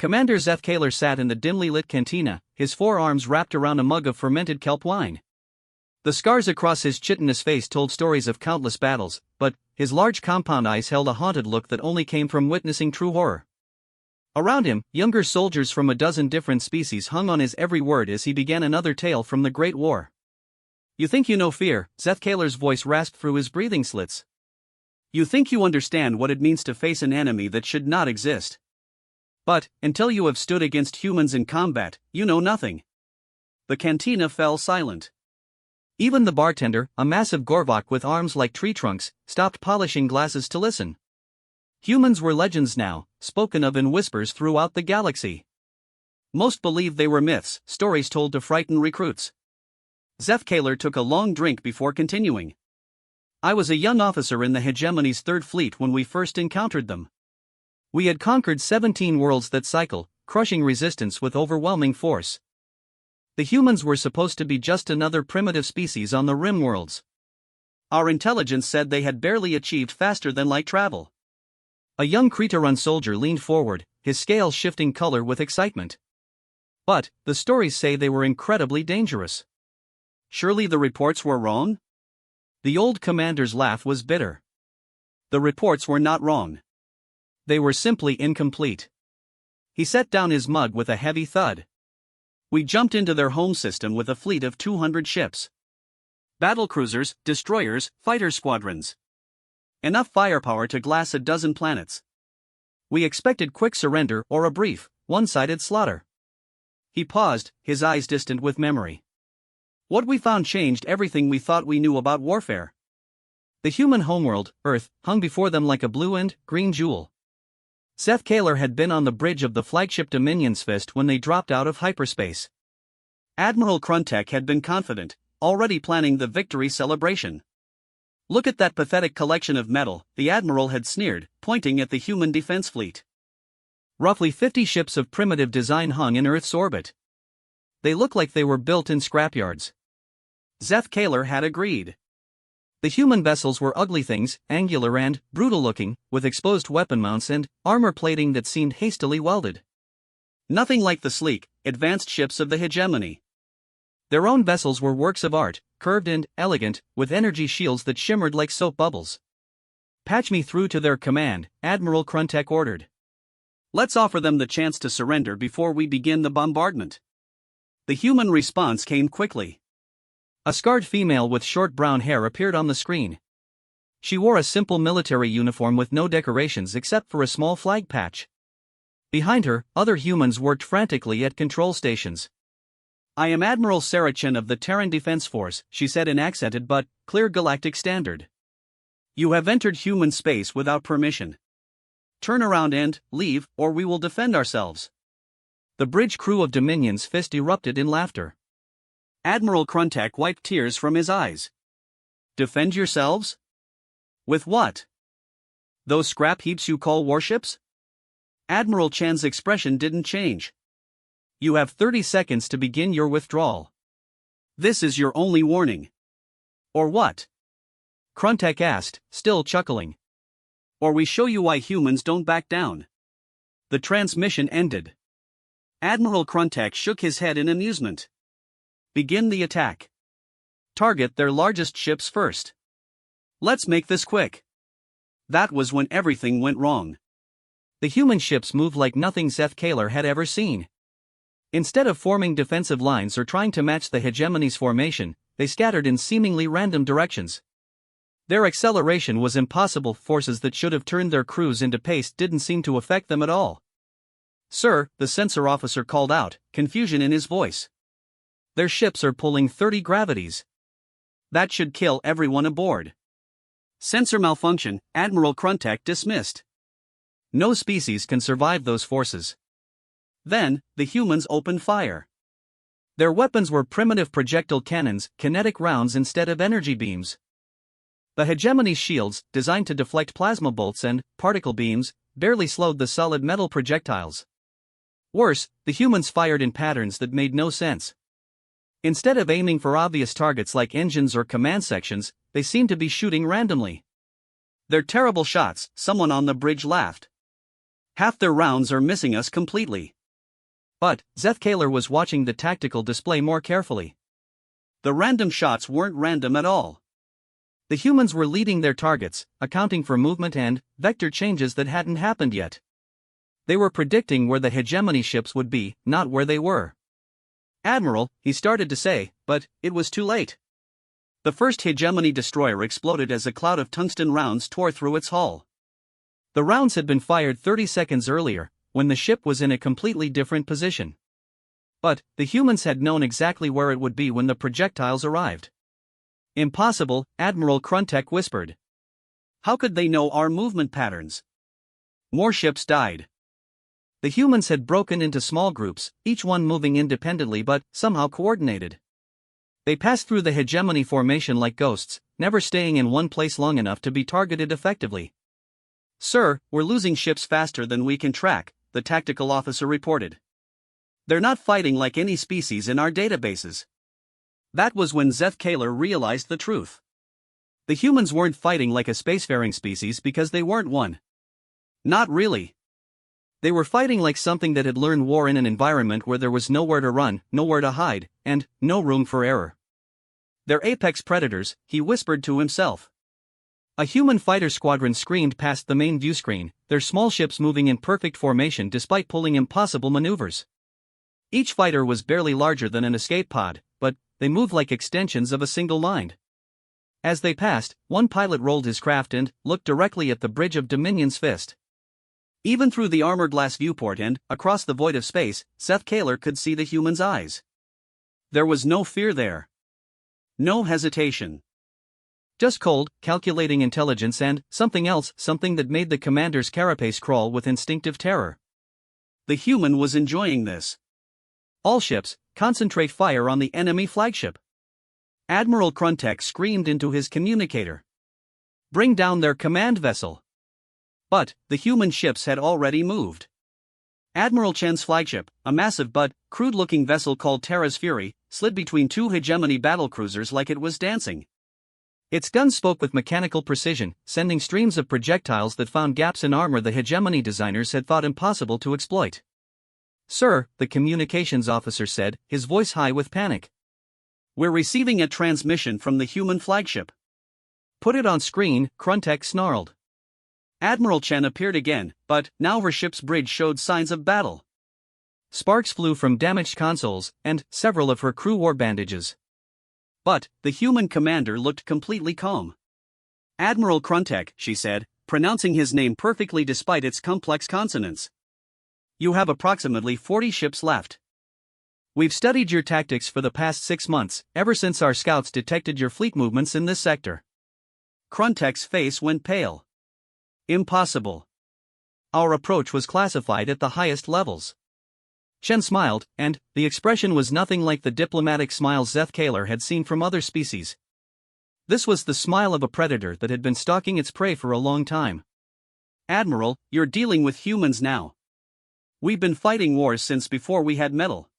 Commander Zethkaler sat in the dimly lit cantina, his forearms wrapped around a mug of fermented kelp wine. The scars across his chitinous face told stories of countless battles, but his large compound eyes held a haunted look that only came from witnessing true horror. Around him, younger soldiers from a dozen different species hung on his every word as he began another tale from the Great War. You think you know fear, Zethkaler's voice rasped through his breathing slits. You think you understand what it means to face an enemy that should not exist. But, until you have stood against humans in combat, you know nothing. The cantina fell silent. Even the bartender, a massive Gorvok with arms like tree trunks, stopped polishing glasses to listen. Humans were legends now, spoken of in whispers throughout the galaxy. Most believed they were myths, stories told to frighten recruits. Zethkaler took a long drink before continuing. I was a young officer in the Hegemony's Third Fleet when we first encountered them. We had conquered 17 worlds that cycle, crushing resistance with overwhelming force. The humans were supposed to be just another primitive species on the rim worlds. Our intelligence said they had barely achieved faster-than-light travel. A young Cretarun soldier leaned forward, his scales shifting color with excitement. But, the stories say they were incredibly dangerous. Surely the reports were wrong? The old commander's laugh was bitter. The reports were not wrong. They were simply incomplete. He set down his mug with a heavy thud. We jumped into their home system with a fleet of 200 ships. Battlecruisers, destroyers, fighter squadrons. Enough firepower to glass a dozen planets. We expected quick surrender or a brief, one-sided slaughter. He paused, his eyes distant with memory. What we found changed everything we thought we knew about warfare. The human homeworld, Earth, hung before them like a blue and green jewel. Zethkaler had been on the bridge of the flagship Dominion's Fist when they dropped out of hyperspace. Admiral Kruntek had been confident, already planning the victory celebration. Look at that pathetic collection of metal, the Admiral had sneered, pointing at the human defense fleet. Roughly 50 ships of primitive design hung in Earth's orbit. They looked like they were built in scrapyards. Zethkaler had agreed. The human vessels were ugly things, angular and brutal-looking, with exposed weapon mounts and armor plating that seemed hastily welded. Nothing like the sleek, advanced ships of the hegemony. Their own vessels were works of art, curved and elegant, with energy shields that shimmered like soap bubbles. Patch me through to their command, Admiral Kruntek ordered. Let's offer them the chance to surrender before we begin the bombardment. The human response came quickly. A scarred female with short brown hair appeared on the screen. She wore a simple military uniform with no decorations except for a small flag patch. Behind her, other humans worked frantically at control stations. I am Admiral Sarachin of the Terran Defense Force, she said in accented but clear galactic standard. You have entered human space without permission. Turn around and leave, or we will defend ourselves. The bridge crew of Dominion's Fist erupted in laughter. Admiral Kruntek wiped tears from his eyes. Defend yourselves? With what? Those scrap heaps you call warships? Admiral Chan's expression didn't change. You have 30 seconds to begin your withdrawal. This is your only warning. Or what? Kruntek asked, still chuckling. Or we show you why humans don't back down. The transmission ended. Admiral Kruntek shook his head in amusement. Begin the attack. Target their largest ships first. Let's make this quick. That was when everything went wrong. The human ships moved like nothing Zethkaler had ever seen. Instead of forming defensive lines or trying to match the hegemony's formation, they scattered in seemingly random directions. Their acceleration was impossible. Forces that should have turned their crews into paste didn't seem to affect them at all. Sir, the sensor officer called out, confusion in his voice. Their ships are pulling 30 gravities. That should kill everyone aboard. Sensor malfunction, Admiral Kruntek dismissed. No species can survive those forces. Then, the humans opened fire. Their weapons were primitive projectile cannons, kinetic rounds instead of energy beams. The hegemony's shields, designed to deflect plasma bolts and particle beams, barely slowed the solid metal projectiles. Worse, the humans fired in patterns that made no sense. Instead of aiming for obvious targets like engines or command sections, they seemed to be shooting randomly. They're terrible shots, someone on the bridge laughed. Half their rounds are missing us completely. But Zethkaler was watching the tactical display more carefully. The random shots weren't random at all. The humans were leading their targets, accounting for movement and vector changes that hadn't happened yet. They were predicting where the hegemony ships would be, not where they were. "Admiral," he started to say, but it was too late. The first hegemony destroyer exploded as a cloud of tungsten rounds tore through its hull. The rounds had been fired 30 seconds earlier, when the ship was in a completely different position. But the humans had known exactly where it would be when the projectiles arrived. "Impossible," Admiral Kruntek whispered. "How could they know our movement patterns?" More ships died. The humans had broken into small groups, each one moving independently but somehow coordinated. They passed through the hegemony formation like ghosts, never staying in one place long enough to be targeted effectively. "Sir, we're losing ships faster than we can track," the tactical officer reported. "They're not fighting like any species in our databases." That was when Zethkaler realized the truth. The humans weren't fighting like a spacefaring species because they weren't one. Not really. They were fighting like something that had learned war in an environment where there was nowhere to run, nowhere to hide, and no room for error. "They're apex predators," he whispered to himself. A human fighter squadron screamed past the main viewscreen, their small ships moving in perfect formation despite pulling impossible maneuvers. Each fighter was barely larger than an escape pod, but they moved like extensions of a single line. As they passed, one pilot rolled his craft and looked directly at the bridge of Dominion's fist. Even through the armor glass viewport and across the void of space, Zethkaler could see the human's eyes. There was no fear there. No hesitation. Just cold, calculating intelligence and something else, something that made the commander's carapace crawl with instinctive terror. The human was enjoying this. "All ships, concentrate fire on the enemy flagship." Admiral Kruntek screamed into his communicator. "Bring down their command vessel." But the human ships had already moved. Admiral Chen's flagship, a massive but crude-looking vessel called Terra's Fury, slid between two hegemony battlecruisers like it was dancing. Its guns spoke with mechanical precision, sending streams of projectiles that found gaps in armor the hegemony designers had thought impossible to exploit. "Sir," the communications officer said, his voice high with panic. "We're receiving a transmission from the human flagship." "Put it on screen," Kruntek snarled. Admiral Chen appeared again, but now her ship's bridge showed signs of battle. Sparks flew from damaged consoles, and several of her crew wore bandages. But the human commander looked completely calm. "Admiral Kruntek," she said, pronouncing his name perfectly despite its complex consonants. "You have approximately 40 ships left. We've studied your tactics for the past 6 months, ever since our scouts detected your fleet movements in this sector." Kruntek's face went pale. "Impossible. Our approach was classified at the highest levels." Chen smiled, and the expression was nothing like the diplomatic smile Zethkaler had seen from other species. This was the smile of a predator that had been stalking its prey for a long time. "Admiral, you're dealing with humans now. We've been fighting wars since before we had metal.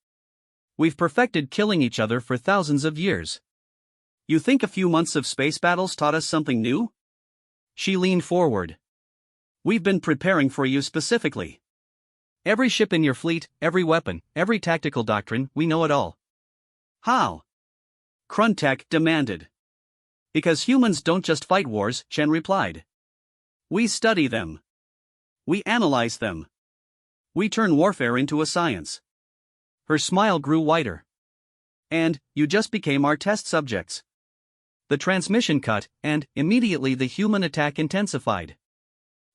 We've perfected killing each other for thousands of years. You think a few months of space battles taught us something new?" She leaned forward. "We've been preparing for you specifically. Every ship in your fleet, every weapon, every tactical doctrine, we know it all." "How?" Kruntek demanded. "Because humans don't just fight wars," Chen replied. "We study them. We analyze them. We turn warfare into a science." Her smile grew wider. "And you just became our test subjects." The transmission cut, and immediately the human attack intensified.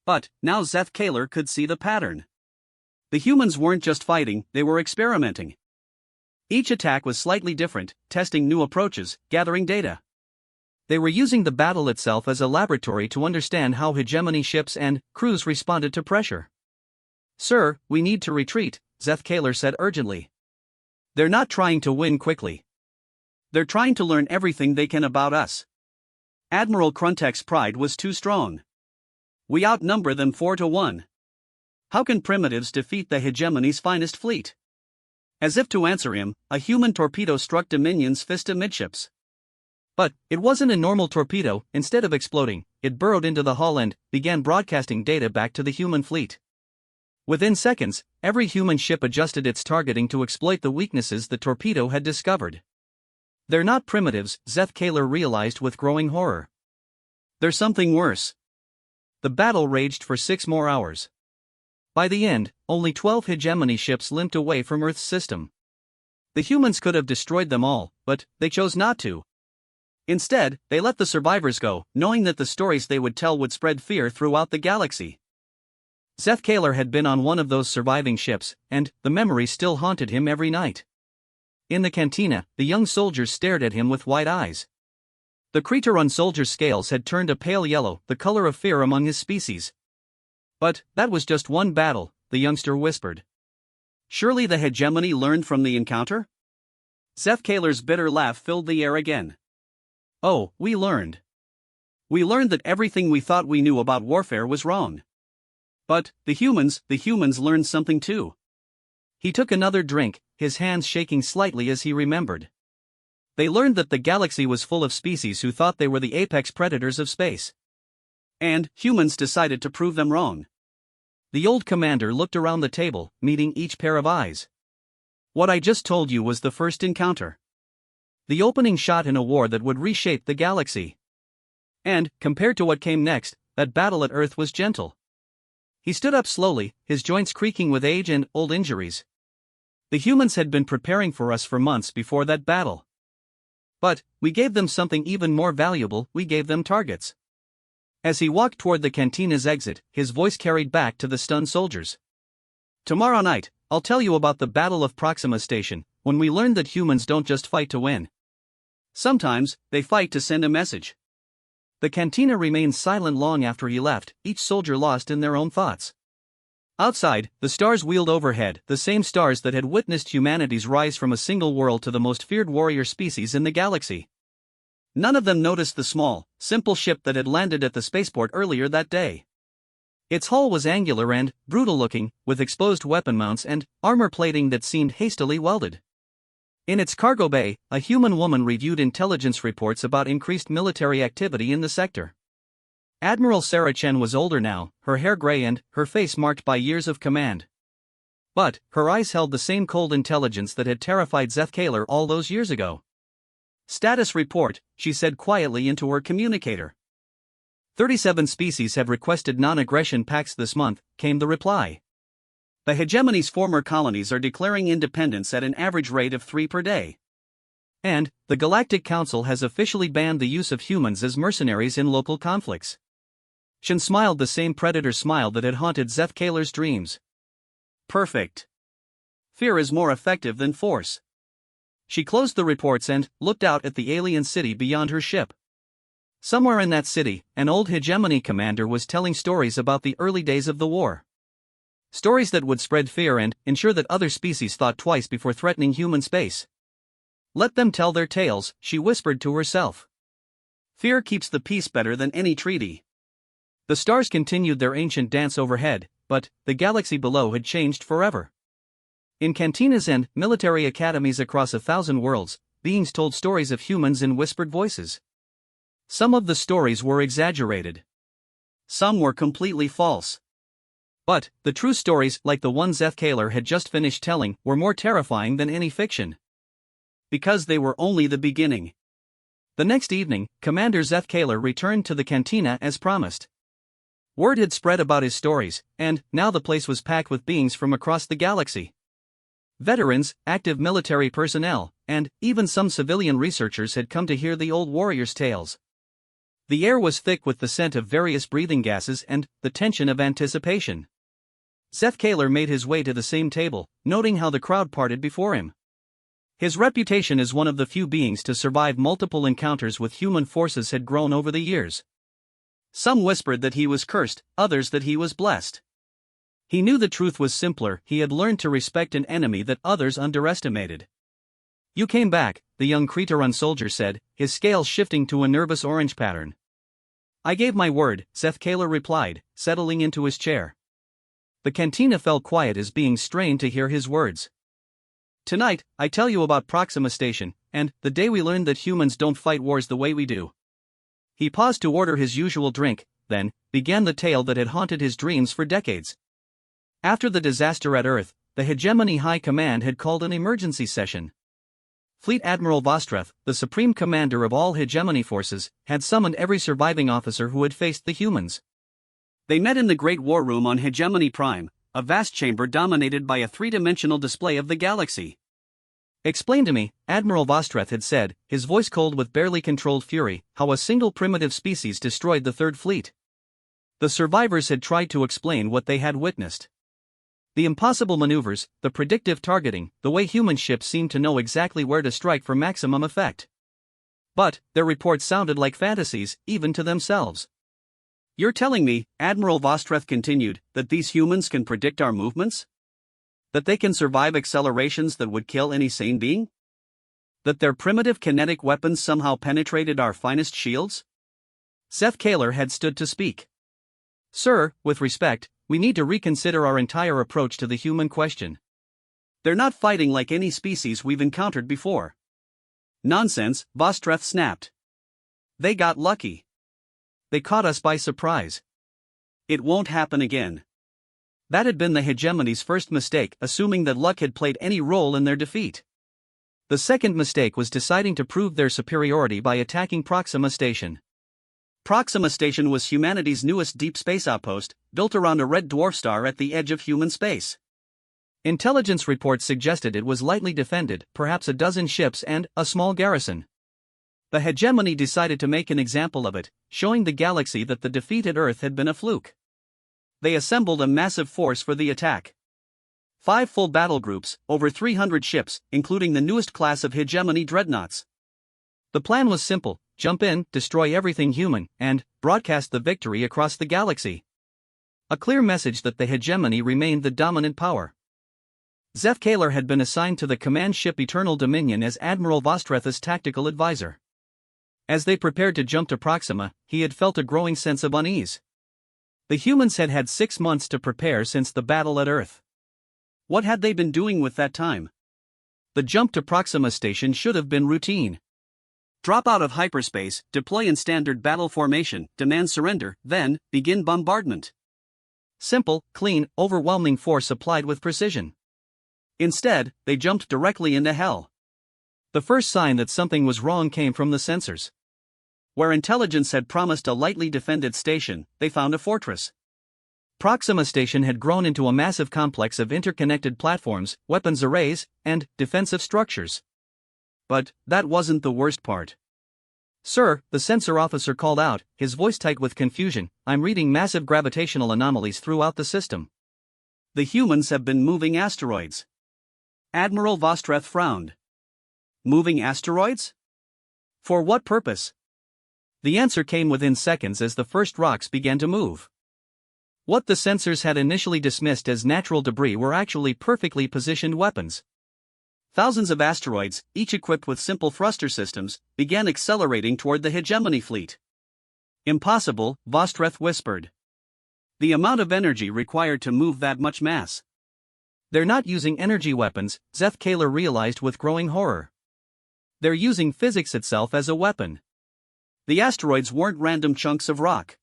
But now Zethkaler could see the pattern. The humans weren't just fighting, they were experimenting. Each attack was slightly different, testing new approaches, gathering data. They were using the battle itself as a laboratory to understand how hegemony ships and crews responded to pressure. "Sir, we need to retreat," Zethkaler said urgently. "They're not trying to win quickly. They're trying to learn everything they can about us." Admiral Kruntek's pride was too strong. "We outnumber them 4-1. How can primitives defeat the hegemony's finest fleet?" As if to answer him, a human torpedo struck Dominion's fist amidships. But it wasn't a normal torpedo. Instead of exploding, it burrowed into the hull and began broadcasting data back to the human fleet. Within seconds, every human ship adjusted its targeting to exploit the weaknesses the torpedo had discovered. They're not primitives, Zeth Kaler realized with growing horror. There's something worse. The battle raged for 6 more hours. By the end, only 12 hegemony ships limped away from Earth's system. The humans could have destroyed them all, but they chose not to. Instead, they let the survivors go, knowing that the stories they would tell would spread fear throughout the galaxy. Zeth Kaler had been on one of those surviving ships, and the memory still haunted him every night. In the cantina, the young soldiers stared at him with wide eyes. The Creteron soldier's scales had turned a pale yellow, the color of fear among his species. But that was just one battle, the youngster whispered. Surely the hegemony learned from the encounter? Zeth Kaler's bitter laugh filled the air again. Oh, we learned. We learned that everything we thought we knew about warfare was wrong. But the humans learned something too. He took another drink, his hands shaking slightly as he remembered. They learned that the galaxy was full of species who thought they were the apex predators of space. And humans decided to prove them wrong. The old commander looked around the table, meeting each pair of eyes. What I just told you was the first encounter. The opening shot in a war that would reshape the galaxy. And, compared to what came next, that battle at Earth was gentle. He stood up slowly, his joints creaking with age and old injuries. The humans had been preparing for us for months before that battle. But we gave them something even more valuable, we gave them targets. As he walked toward the cantina's exit, his voice carried back to the stunned soldiers. Tomorrow night, I'll tell you about the Battle of Proxima Station, when we learned that humans don't just fight to win. Sometimes, they fight to send a message. The cantina remained silent long after he left, each soldier lost in their own thoughts. Outside, the stars wheeled overhead, the same stars that had witnessed humanity's rise from a single world to the most feared warrior species in the galaxy. None of them noticed the small, simple ship that had landed at the spaceport earlier that day. Its hull was angular and brutal-looking, with exposed weapon mounts and armor plating that seemed hastily welded. In its cargo bay, a human woman reviewed intelligence reports about increased military activity in the sector. Admiral Sarah Chen was older now, her hair gray and her face marked by years of command. But her eyes held the same cold intelligence that had terrified Zeth Kaler all those years ago. Status report, she said quietly into her communicator. 37 species have requested non-aggression pacts this month, came the reply. The hegemony's former colonies are declaring independence at an average rate of 3 per day. And the Galactic Council has officially banned the use of humans as mercenaries in local conflicts. Shen smiled the same predator smile that had haunted Zeth Kaler's dreams. Perfect. Fear is more effective than force. She closed the reports and looked out at the alien city beyond her ship. Somewhere in that city, an old hegemony commander was telling stories about the early days of the war. Stories that would spread fear and ensure that other species thought twice before threatening human space. Let them tell their tales, she whispered to herself. Fear keeps the peace better than any treaty. The stars continued their ancient dance overhead, but the galaxy below had changed forever. In cantinas and military academies across 1,000 worlds, beings told stories of humans in whispered voices. Some of the stories were exaggerated. Some were completely false. But the true stories, like the one Zeth Kaler had just finished telling, were more terrifying than any fiction. Because they were only the beginning. The next evening, Commander Zeth Kaler returned to the cantina as promised. Word had spread about his stories, and now the place was packed with beings from across the galaxy. Veterans, active military personnel, and even some civilian researchers had come to hear the old warrior's tales. The air was thick with the scent of various breathing gases and the tension of anticipation. Zeth Kaler made his way to the same table, noting how the crowd parted before him. His reputation as one of the few beings to survive multiple encounters with human forces had grown over the years. Some whispered that he was cursed, others that he was blessed. He knew the truth was simpler, he had learned to respect an enemy that others underestimated. You came back, the young Creteron soldier said, his scales shifting to a nervous orange pattern. I gave my word, Zeth Kaler replied, settling into his chair. The cantina fell quiet as beings strained to hear his words. Tonight, I tell you about Proxima Station, and the day we learned that humans don't fight wars the way we do. He paused to order his usual drink, then began the tale that had haunted his dreams for decades. After the disaster at Earth, the Hegemony High Command had called an emergency session. Fleet Admiral Vostreth, the supreme commander of all hegemony forces, had summoned every surviving officer who had faced the humans. They met in the Great War Room on Hegemony Prime, a vast chamber dominated by a three-dimensional display of the galaxy. "Explain to me," Admiral Vostreth had said, his voice cold with barely controlled fury, "how a single primitive species destroyed the Third Fleet." The survivors had tried to explain what they had witnessed. The impossible maneuvers, the predictive targeting, the way human ships seemed to know exactly where to strike for maximum effect. But their reports sounded like fantasies, even to themselves. "You're telling me," Admiral Vostreth continued, "that these humans can predict our movements? That they can survive accelerations that would kill any sane being? That their primitive kinetic weapons somehow penetrated our finest shields?" Seth Kaler had stood to speak. "Sir, with respect, we need to reconsider our entire approach to the human question. They're not fighting like any species we've encountered before." "Nonsense," Vostreth snapped. "They got lucky. They caught us by surprise. It won't happen again." That had been the hegemony's first mistake, assuming that luck had played any role in their defeat. The second mistake was deciding to prove their superiority by attacking Proxima Station. Proxima Station was humanity's newest deep space outpost, built around a red dwarf star at the edge of human space. Intelligence reports suggested it was lightly defended, perhaps a dozen ships and a small garrison. The hegemony decided to make an example of it, showing the galaxy that the defeat at Earth had been a fluke. They assembled a massive force for the attack. 5 full battle groups, over 300 ships, including the newest class of hegemony dreadnoughts. The plan was simple: jump in, destroy everything human, and broadcast the victory across the galaxy. A clear message that the hegemony remained the dominant power. Seth Kaler had been assigned to the command ship Eternal Dominion as Admiral Vostreth's tactical advisor. As they prepared to jump to Proxima, he had felt a growing sense of unease. The humans had had 6 months to prepare since the battle at Earth. What had they been doing with that time? The jump to Proxima Station should have been routine. Drop out of hyperspace, deploy in standard battle formation, demand surrender, then begin bombardment. Simple, clean, overwhelming force applied with precision. Instead, they jumped directly into hell. The first sign that something was wrong came from the sensors. Where intelligence had promised a lightly defended station, they found a fortress. Proxima Station had grown into a massive complex of interconnected platforms, weapons arrays, and defensive structures. But that wasn't the worst part. "Sir," the sensor officer called out, his voice tight with confusion, "I'm reading massive gravitational anomalies throughout the system. The humans have been moving asteroids." Admiral Vostreth frowned. "Moving asteroids? For what purpose?" The answer came within seconds as the first rocks began to move. What the sensors had initially dismissed as natural debris were actually perfectly positioned weapons. Thousands of asteroids, each equipped with simple thruster systems, began accelerating toward the hegemony fleet. "Impossible," Vostreth whispered. "The amount of energy required to move that much mass." "They're not using energy weapons," Seth Kaler realized with growing horror. "They're using physics itself as a weapon." The asteroids weren't random chunks of rock.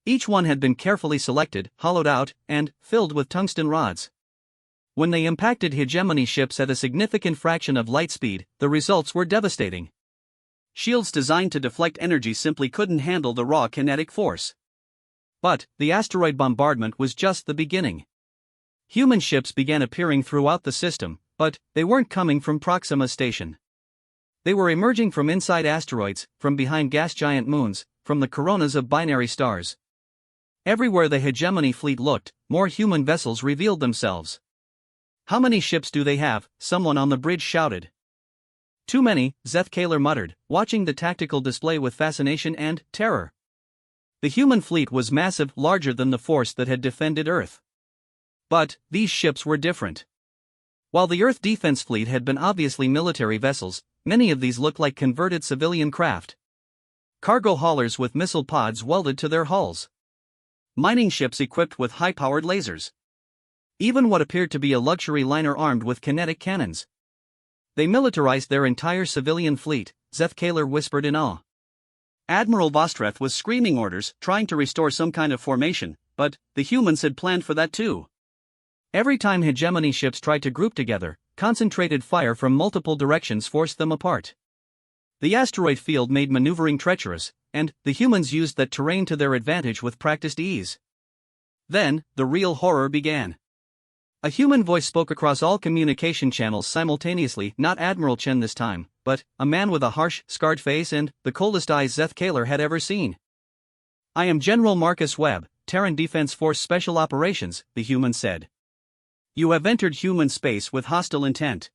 Each one had been carefully selected, hollowed out, and filled with tungsten rods. When they impacted hegemony ships at a significant fraction of light speed, the results were devastating. Shields designed to deflect energy simply couldn't handle the raw kinetic force. But the asteroid bombardment was just the beginning. Human ships began appearing throughout the system, but they weren't coming from Proxima Station. They were emerging from inside asteroids, from behind gas giant moons, from the coronas of binary stars. Everywhere the hegemony fleet looked, more human vessels revealed themselves. "How many ships do they have?" someone on the bridge shouted. "Too many," Seth Kaler muttered, watching the tactical display with fascination and terror. The human fleet was massive, larger than the force that had defended Earth. But these ships were different. While the Earth Defense Fleet had been obviously military vessels, many of these looked like converted civilian craft. Cargo haulers with missile pods welded to their hulls. Mining ships equipped with high-powered lasers. Even what appeared to be a luxury liner armed with kinetic cannons. They militarized their entire civilian fleet, Seth Kaler whispered in awe. Admiral Vostreth was screaming orders, trying to restore some kind of formation, but the humans had planned for that too. Every time hegemony ships tried to group together, concentrated fire from multiple directions forced them apart. The asteroid field made maneuvering treacherous, and the humans used that terrain to their advantage with practiced ease. Then, the real horror began. A human voice spoke across all communication channels simultaneously, not Admiral Chen this time, but a man with a harsh, scarred face and the coldest eyes Zeth Kaler had ever seen. "I am General Marcus Webb, Terran Defense Force Special Operations," the human said. "You have entered human space with hostile intent.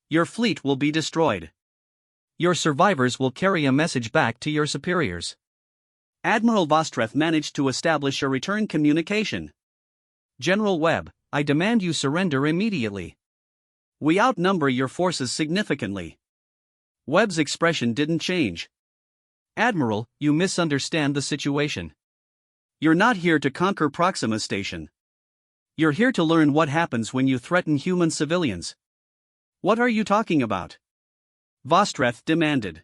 Your fleet will be destroyed. Your survivors will carry a message back to your superiors." Admiral Vostreth managed to establish a return communication. "General Webb, I demand you surrender immediately. We outnumber your forces significantly." Webb's expression didn't change. "Admiral, you misunderstand the situation. You're not here to conquer Proxima Station. You're here to learn what happens when you threaten human civilians." "What are you talking about?" Vostreth demanded.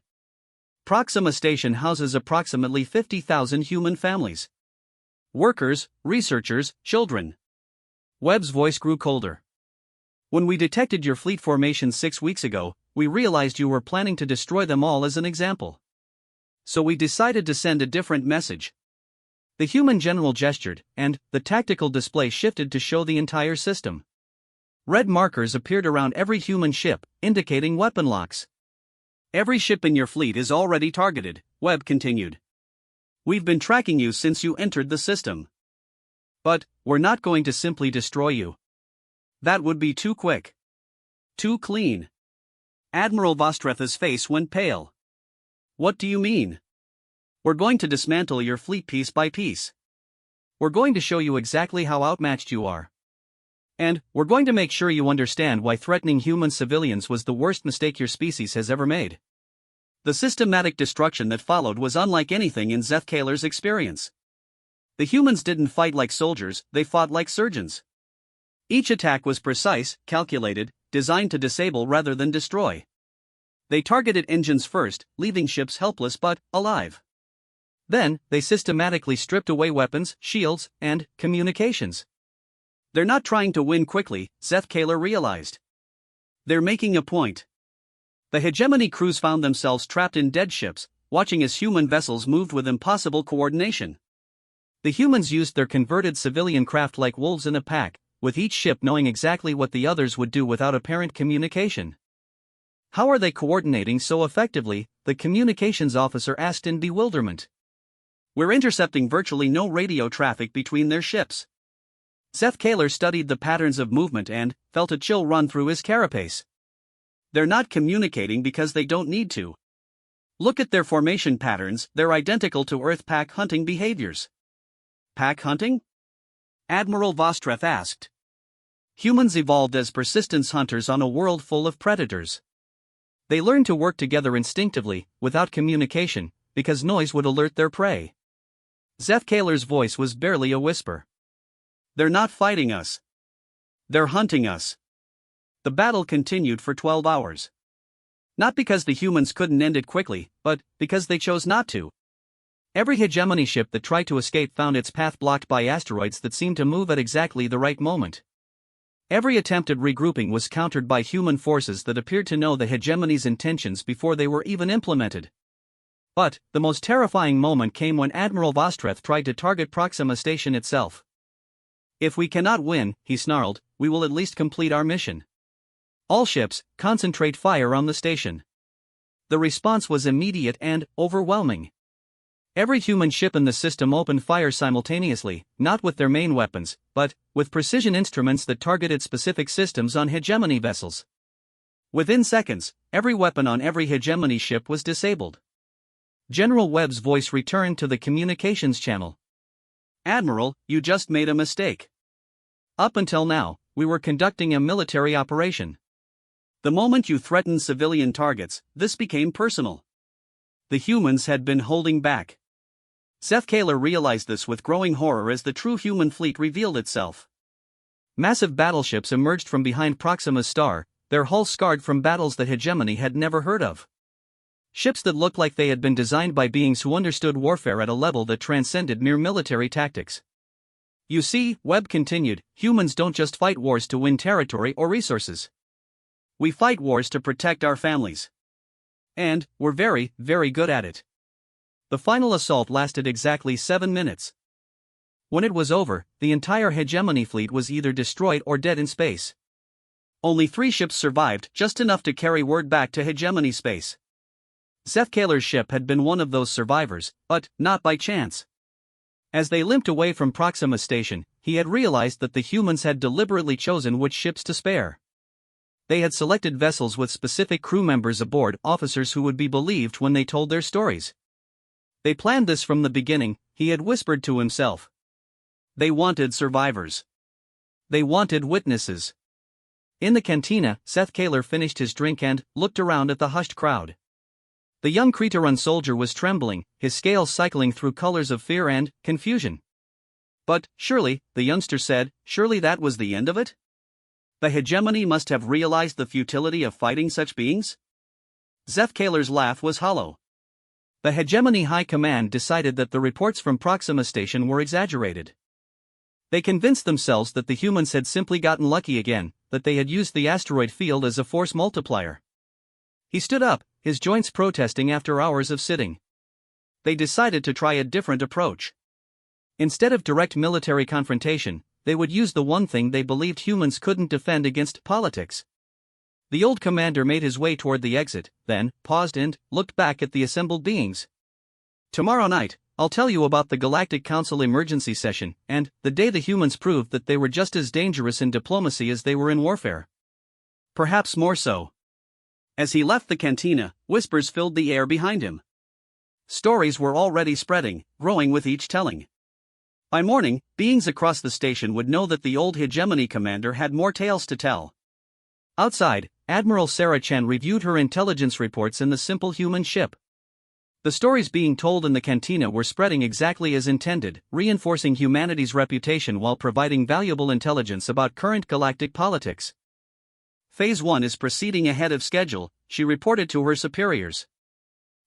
"Proxima Station houses approximately 50,000 human families. Workers, researchers, children." Webb's voice grew colder. "When we detected your fleet formation 6 weeks ago, we realized you were planning to destroy them all as an example. So we decided to send a different message." The human general gestured, and the tactical display shifted to show the entire system. Red markers appeared around every human ship, indicating weapon locks. "Every ship in your fleet is already targeted," Webb continued. "We've been tracking you since you entered the system. But we're not going to simply destroy you. That would be too quick. Too clean." Admiral Vostreth's face went pale. "What do you mean?" "We're going to dismantle your fleet piece by piece. We're going to show you exactly how outmatched you are. And we're going to make sure you understand why threatening human civilians was the worst mistake your species has ever made." The systematic destruction that followed was unlike anything in Zeth Kaler's experience. The humans didn't fight like soldiers, they fought like surgeons. Each attack was precise, calculated, designed to disable rather than destroy. They targeted engines first, leaving ships helpless but alive. Then, they systematically stripped away weapons, shields, and communications. They're not trying to win quickly, Zeth Kaler realized. They're making a point. The hegemony crews found themselves trapped in dead ships, watching as human vessels moved with impossible coordination. The humans used their converted civilian craft like wolves in a pack, with each ship knowing exactly what the others would do without apparent communication. "How are they coordinating so effectively?" the communications officer asked in bewilderment. "We're intercepting virtually no radio traffic between their ships." Zeth Kaler studied the patterns of movement and felt a chill run through his carapace. They're not communicating because they don't need to. Look at their formation patterns, they're identical to Earth pack hunting behaviors. "Pack hunting?" Admiral Vostreth asked. "Humans evolved as persistence hunters on a world full of predators. They learned to work together instinctively, without communication, because noise would alert their prey." Zeth Kaler's voice was barely a whisper. "They're not fighting us. They're hunting us." The battle continued for 12 hours. Not because the humans couldn't end it quickly, but because they chose not to. Every hegemony ship that tried to escape found its path blocked by asteroids that seemed to move at exactly the right moment. Every attempted regrouping was countered by human forces that appeared to know the hegemony's intentions before they were even implemented. But the most terrifying moment came when Admiral Vostreth tried to target Proxima Station itself. "If we cannot win," he snarled, "we will at least complete our mission. All ships, concentrate fire on the station." The response was immediate and overwhelming. Every human ship in the system opened fire simultaneously, not with their main weapons, but with precision instruments that targeted specific systems on hegemony vessels. Within seconds, every weapon on every hegemony ship was disabled. General Webb's voice returned to the communications channel. "Admiral, you just made a mistake. Up until now, we were conducting a military operation. The moment you threatened civilian targets, this became personal. The humans had been holding back." Zeth Kaler realized this with growing horror as the true human fleet revealed itself. Massive battleships emerged from behind Proxima's star, their hulls scarred from battles that hegemony had never heard of. Ships that looked like they had been designed by beings who understood warfare at a level that transcended mere military tactics. You see, Webb continued, humans don't just fight wars to win territory or resources. We fight wars to protect our families. And we're very, very good at it. The final assault lasted exactly 7 minutes. When it was over, the entire hegemony fleet was either destroyed or dead in space. Only 3 ships survived, just enough to carry word back to hegemony space. Zethkaler's ship had been one of those survivors, but not by chance. As they limped away from Proxima Station, he had realized that the humans had deliberately chosen which ships to spare. They had selected vessels with specific crew members aboard, officers who would be believed when they told their stories. They planned this from the beginning, he had whispered to himself. They wanted survivors. They wanted witnesses. In the cantina, Zethkaler finished his drink and looked around at the hushed crowd. The young Creteran soldier was trembling, his scales cycling through colors of fear and confusion. But, surely, the youngster said, surely that was the end of it? The hegemony must have realized the futility of fighting such beings? Zethkaler's laugh was hollow. The hegemony high command decided that the reports from Proxima Station were exaggerated. They convinced themselves that the humans had simply gotten lucky again, that they had used the asteroid field as a force multiplier. He stood up, his joints protesting after hours of sitting. They decided to try a different approach. Instead of direct military confrontation, they would use the one thing they believed humans couldn't defend against: politics. The old commander made his way toward the exit, then paused and looked back at the assembled beings. Tomorrow night, I'll tell you about the Galactic Council emergency session, and the day the humans proved that they were just as dangerous in diplomacy as they were in warfare. Perhaps more so. As he left the cantina, whispers filled the air behind him. Stories were already spreading, growing with each telling. By morning, beings across the station would know that the old hegemony commander had more tales to tell. Outside, Admiral Sarah Chen reviewed her intelligence reports in the simple human ship. The stories being told in the cantina were spreading exactly as intended, reinforcing humanity's reputation while providing valuable intelligence about current galactic politics. Phase 1 is proceeding ahead of schedule, she reported to her superiors.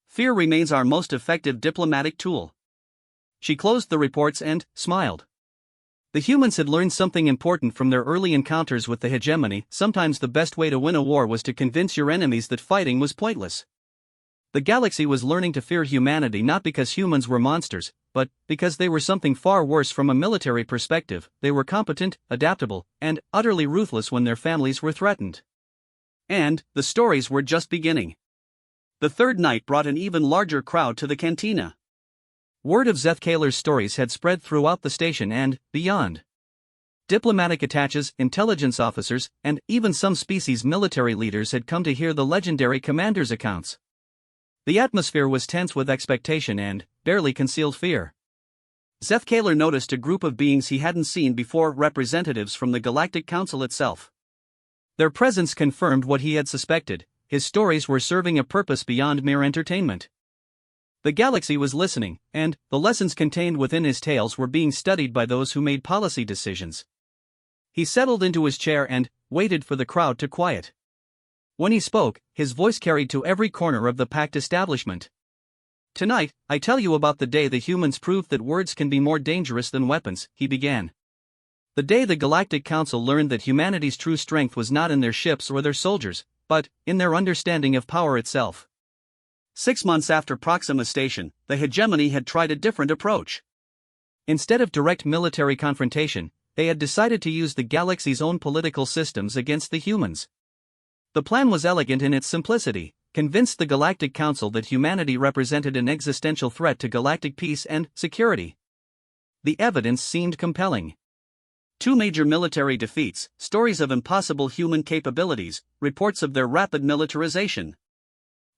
Fear remains our most effective diplomatic tool. She closed the reports and smiled. The humans had learned something important from their early encounters with the hegemony. Sometimes the best way to win a war was to convince your enemies that fighting was pointless. The galaxy was learning to fear humanity not because humans were monsters, but because they were something far worse from a military perspective. They were competent, adaptable, and utterly ruthless when their families were threatened. And the stories were just beginning. The third night brought an even larger crowd to the cantina. Word of Zethkaler's stories had spread throughout the station and beyond. Diplomatic attaches, intelligence officers, and even some species' military leaders had come to hear the legendary commander's accounts. The atmosphere was tense with expectation and barely concealed fear. Zethkaler noticed a group of beings he hadn't seen before, representatives from the Galactic Council itself. Their presence confirmed what he had suspected: his stories were serving a purpose beyond mere entertainment. The galaxy was listening, and the lessons contained within his tales were being studied by those who made policy decisions. He settled into his chair and waited for the crowd to quiet. When he spoke, his voice carried to every corner of the packed establishment. Tonight, I tell you about the day the humans proved that words can be more dangerous than weapons, he began. The day the Galactic Council learned that humanity's true strength was not in their ships or their soldiers, but in their understanding of power itself. 6 months after Proxima Station, the hegemony had tried a different approach. Instead of direct military confrontation, they had decided to use the galaxy's own political systems against the humans. The plan was elegant in its simplicity: convince the Galactic Council that humanity represented an existential threat to galactic peace and security. The evidence seemed compelling. 2 major military defeats, stories of impossible human capabilities, reports of their rapid militarization.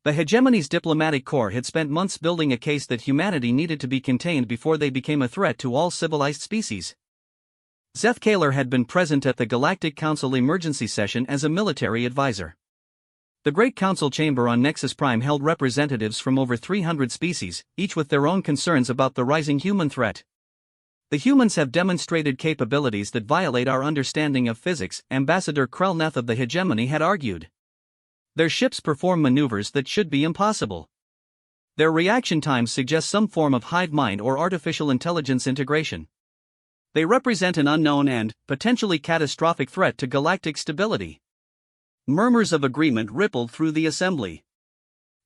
The hegemony's diplomatic corps had spent months building a case that humanity needed to be contained before they became a threat to all civilized species. Zethkaler had been present at the Galactic Council emergency session as a military advisor. The Great Council chamber on Nexus Prime held representatives from over 300 species, each with their own concerns about the rising human threat. The humans have demonstrated capabilities that violate our understanding of physics, Ambassador Krelneth of the hegemony had argued. Their ships perform maneuvers that should be impossible. Their reaction times suggest some form of hive mind or artificial intelligence integration. They represent an unknown and, potentially catastrophic threat to galactic stability. Murmurs of agreement rippled through the assembly.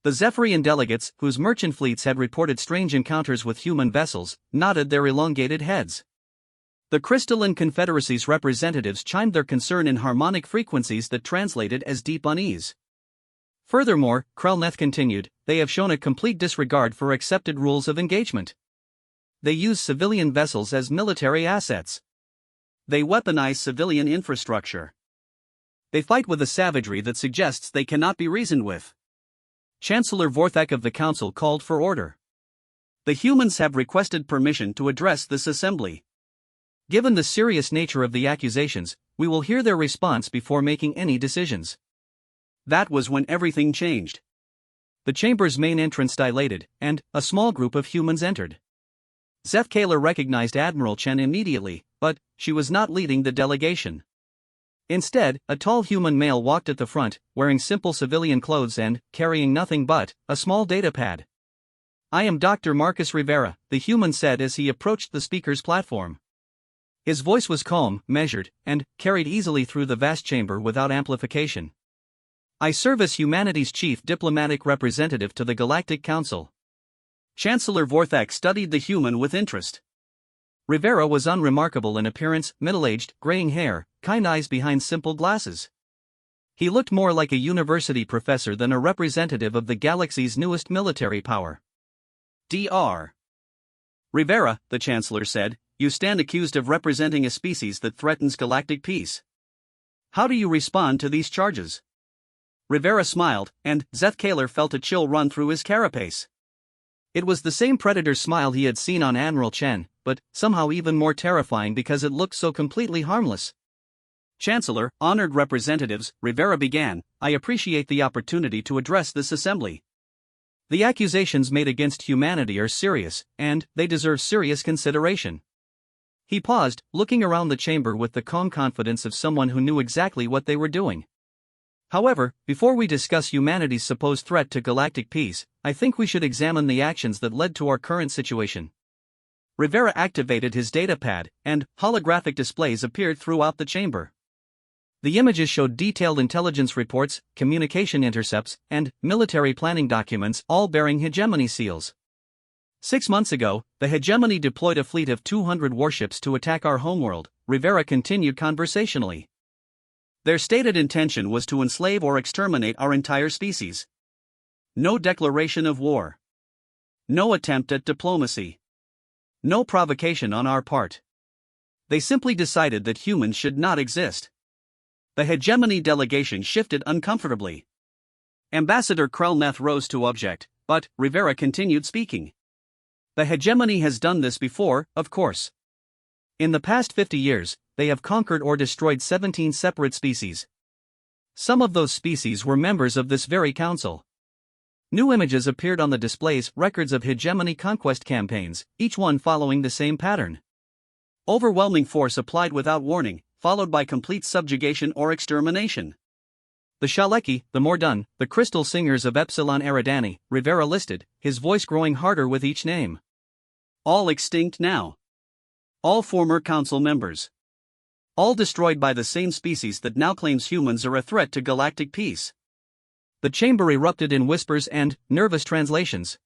The Zephyrian delegates, whose merchant fleets had reported strange encounters with human vessels, nodded their elongated heads. The Crystalline Confederacy's representatives chimed their concern in harmonic frequencies that translated as deep unease. Furthermore, Krelneth continued, they have shown a complete disregard for accepted rules of engagement. They use civilian vessels as military assets. They weaponize civilian infrastructure. They fight with a savagery that suggests they cannot be reasoned with. Chancellor Vorthak of the Council called for order. The humans have requested permission to address this assembly. Given the serious nature of the accusations, we will hear their response before making any decisions. That was when everything changed. The chamber's main entrance dilated, and a small group of humans entered. Zeth Kaler recognized Admiral Chen immediately, but she was not leading the delegation. Instead, a tall human male walked at the front, wearing simple civilian clothes and carrying nothing but a small datapad. I am Dr. Marcus Rivera, the human said as he approached the speaker's platform. His voice was calm, measured, and carried easily through the vast chamber without amplification. I serve as humanity's chief diplomatic representative to the Galactic Council. Chancellor Vorthak studied the human with interest. Rivera was unremarkable in appearance, middle-aged, graying hair, kind eyes behind simple glasses. He looked more like a university professor than a representative of the galaxy's newest military power. Dr. Rivera, the Chancellor said, you stand accused of representing a species that threatens galactic peace. How do you respond to these charges? Rivera smiled, and Zeth Kaler felt a chill run through his carapace. It was the same predator's smile he had seen on Admiral Chen, but somehow even more terrifying because it looked so completely harmless. Chancellor, honored representatives, Rivera began, I appreciate the opportunity to address this assembly. The accusations made against humanity are serious, and they deserve serious consideration. He paused, looking around the chamber with the calm confidence of someone who knew exactly what they were doing. However, before we discuss humanity's supposed threat to galactic peace, I think we should examine the actions that led to our current situation. Rivera activated his datapad, and holographic displays appeared throughout the chamber. The images showed detailed intelligence reports, communication intercepts, and military planning documents, all bearing hegemony seals. 6 months ago, the hegemony deployed a fleet of 200 warships to attack our homeworld, Rivera continued conversationally. Their stated intention was to enslave or exterminate our entire species. No declaration of war. No attempt at diplomacy. No provocation on our part. They simply decided that humans should not exist. The hegemony delegation shifted uncomfortably. Ambassador Krelneth rose to object, but Rivera continued speaking. The hegemony has done this before, of course. In the past 50 years, they have conquered or destroyed 17 separate species. Some of those species were members of this very council. New images appeared on the displays, records of hegemony conquest campaigns, each one following the same pattern. Overwhelming force applied without warning, followed by complete subjugation or extermination. The Shaleki, the Mordun, the Crystal Singers of Epsilon Eridani, Rivera listed, his voice growing harder with each name. All extinct now. All former council members. All destroyed by the same species that now claims humans are a threat to galactic peace. The chamber erupted in whispers and nervous translations.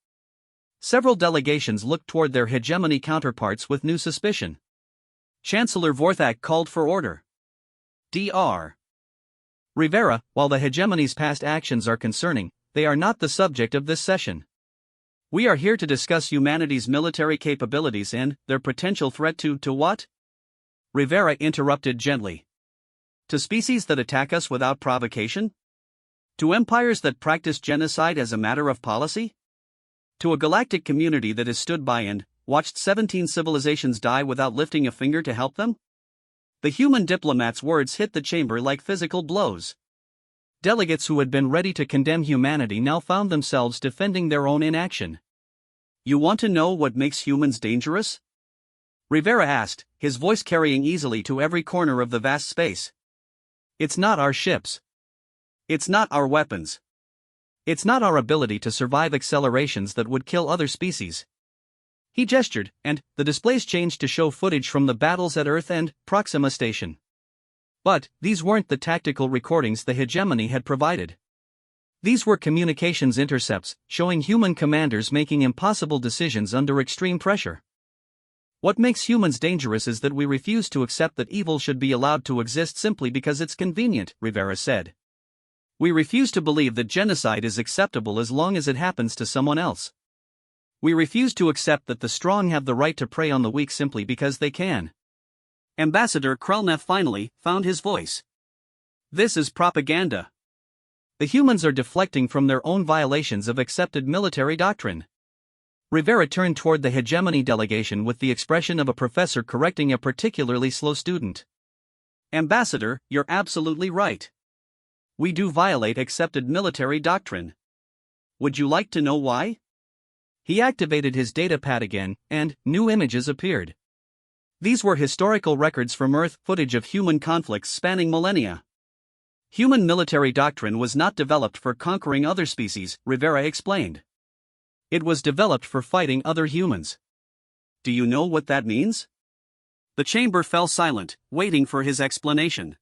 Several delegations looked toward their hegemony counterparts with new suspicion. Chancellor Vorthak called for order. Dr. Rivera, while the hegemony's past actions are concerning, they are not the subject of this session. We are here to discuss humanity's military capabilities and their potential threat to what? Rivera interrupted gently. To species that attack us without provocation? To empires that practice genocide as a matter of policy? To a galactic community that has stood by and watched 17 civilizations die without lifting a finger to help them? The human diplomat's words hit the chamber like physical blows. Delegates who had been ready to condemn humanity now found themselves defending their own inaction. You want to know what makes humans dangerous? Rivera asked, his voice carrying easily to every corner of the vast space. It's not our ships. It's not our weapons. It's not our ability to survive accelerations that would kill other species. He gestured, and the displays changed to show footage from the battles at Earth and Proxima Station. But these weren't the tactical recordings the hegemony had provided. These were communications intercepts, showing human commanders making impossible decisions under extreme pressure. What makes humans dangerous is that we refuse to accept that evil should be allowed to exist simply because it's convenient, Rivera said. We refuse to believe that genocide is acceptable as long as it happens to someone else. We refuse to accept that the strong have the right to prey on the weak simply because they can. Ambassador Krelnev finally found his voice. This is propaganda. The humans are deflecting from their own violations of accepted military doctrine. Rivera turned toward the hegemony delegation with the expression of a professor correcting a particularly slow student. Ambassador, you're absolutely right. We do violate accepted military doctrine. Would you like to know why? He activated his datapad again, and new images appeared. These were historical records from Earth, footage of human conflicts spanning millennia. Human military doctrine was not developed for conquering other species, Rivera explained. It was developed for fighting other humans. Do you know what that means? The chamber fell silent, waiting for his explanation.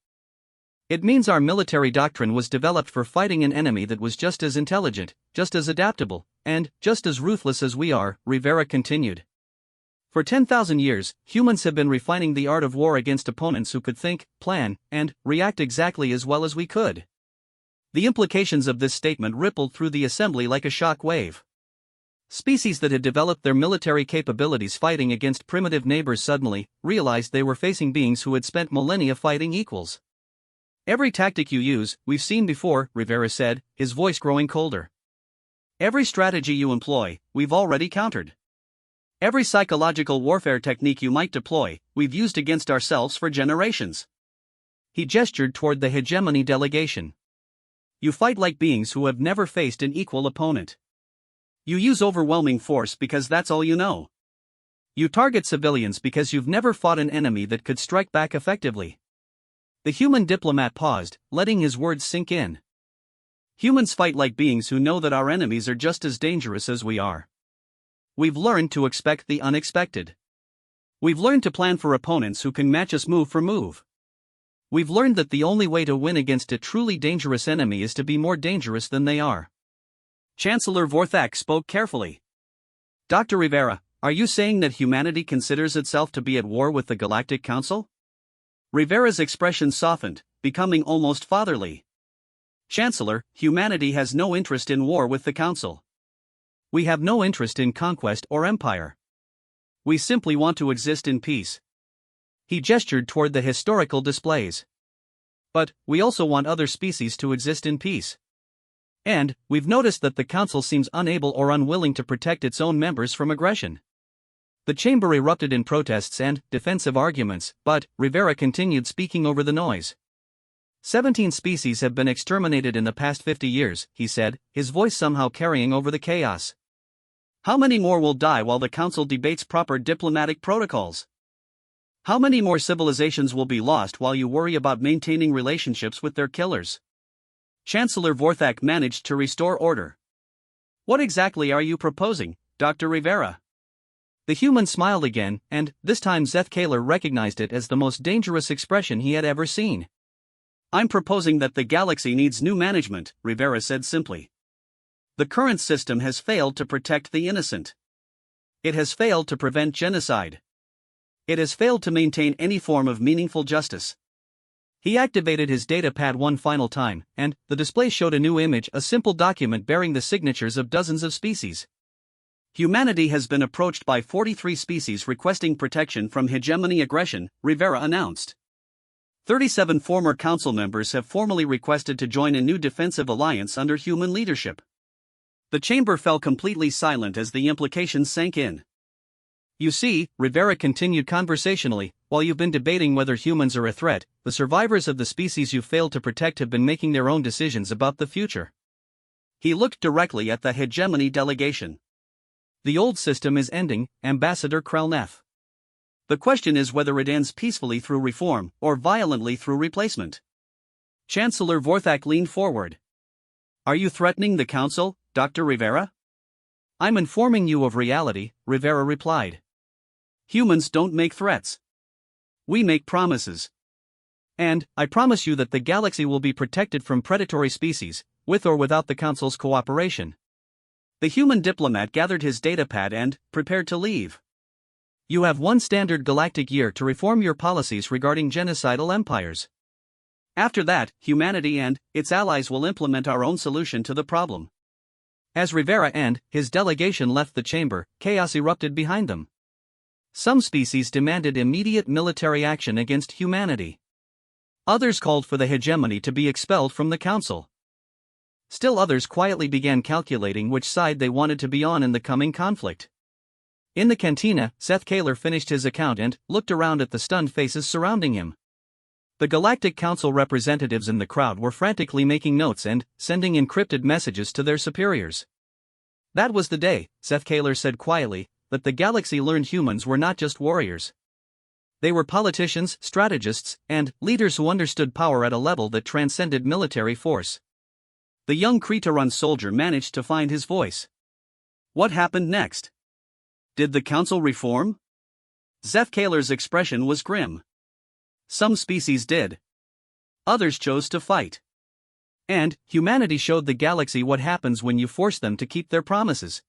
It means our military doctrine was developed for fighting an enemy that was just as intelligent, just as adaptable, and just as ruthless as we are, Rivera continued. For 10,000 years, humans have been refining the art of war against opponents who could think, plan, and react exactly as well as we could. The implications of this statement rippled through the assembly like a shock wave. Species that had developed their military capabilities fighting against primitive neighbors suddenly realized they were facing beings who had spent millennia fighting equals. Every tactic you use, we've seen before, Rivera said, his voice growing colder. Every strategy you employ, we've already countered. Every psychological warfare technique you might deploy, we've used against ourselves for generations. He gestured toward the hegemony delegation. You fight like beings who have never faced an equal opponent. You use overwhelming force because that's all you know. You target civilians because you've never fought an enemy that could strike back effectively. The human diplomat paused, letting his words sink in. Humans fight like beings who know that our enemies are just as dangerous as we are. We've learned to expect the unexpected. We've learned to plan for opponents who can match us move for move. We've learned that the only way to win against a truly dangerous enemy is to be more dangerous than they are. Chancellor Vorthak spoke carefully. Dr. Rivera, are you saying that humanity considers itself to be at war with the Galactic Council? Rivera's expression softened, becoming almost fatherly. Chancellor, humanity has no interest in war with the Council. We have no interest in conquest or empire. We simply want to exist in peace. He gestured toward the historical displays. But we also want other species to exist in peace. And we've noticed that the Council seems unable or unwilling to protect its own members from aggression. The chamber erupted in protests and defensive arguments, but Rivera continued speaking over the noise. 17 species have been exterminated in the past 50 years, he said, his voice somehow carrying over the chaos. How many more will die while the Council debates proper diplomatic protocols? How many more civilizations will be lost while you worry about maintaining relationships with their killers? Chancellor Vorthak managed to restore order. What exactly are you proposing, Dr. Rivera? The human smiled again, and this time Zeth Kaler recognized it as the most dangerous expression he had ever seen. I'm proposing that the galaxy needs new management, Rivera said simply. The current system has failed to protect the innocent. It has failed to prevent genocide. It has failed to maintain any form of meaningful justice. He activated his datapad one final time, and the display showed a new image, a simple document bearing the signatures of dozens of species. Humanity has been approached by 43 species requesting protection from hegemony aggression, Rivera announced. 37 former council members have formally requested to join a new defensive alliance under human leadership. The chamber fell completely silent as the implications sank in. You see, Rivera continued conversationally, while you've been debating whether humans are a threat, the survivors of the species you failed to protect have been making their own decisions about the future. He looked directly at the hegemony delegation. The old system is ending, Ambassador Krelnev. The question is whether it ends peacefully through reform, or violently through replacement. Chancellor Vorthak leaned forward. Are you threatening the Council, Dr. Rivera? I'm informing you of reality, Rivera replied. Humans don't make threats. We make promises. And, I promise you that the galaxy will be protected from predatory species, with or without the Council's cooperation. The human diplomat gathered his datapad and prepared to leave. You have one standard galactic year to reform your policies regarding genocidal empires. After that, humanity and its allies will implement our own solution to the problem. As Rivera and his delegation left the chamber, chaos erupted behind them. Some species demanded immediate military action against humanity. Others called for the hegemony to be expelled from the Council. Still others quietly began calculating which side they wanted to be on in the coming conflict. In the cantina, Seth Kaler finished his account and looked around at the stunned faces surrounding him. The Galactic Council representatives in the crowd were frantically making notes and sending encrypted messages to their superiors. That was the day, Seth Kaler said quietly, that the galaxy learned humans were not just warriors. They were politicians, strategists, and leaders who understood power at a level that transcended military force. The young Kritaran soldier managed to find his voice. What happened next? Did the Council reform? Seth Kaler's expression was grim. Some species did. Others chose to fight. And humanity showed the galaxy what happens when you force them to keep their promises.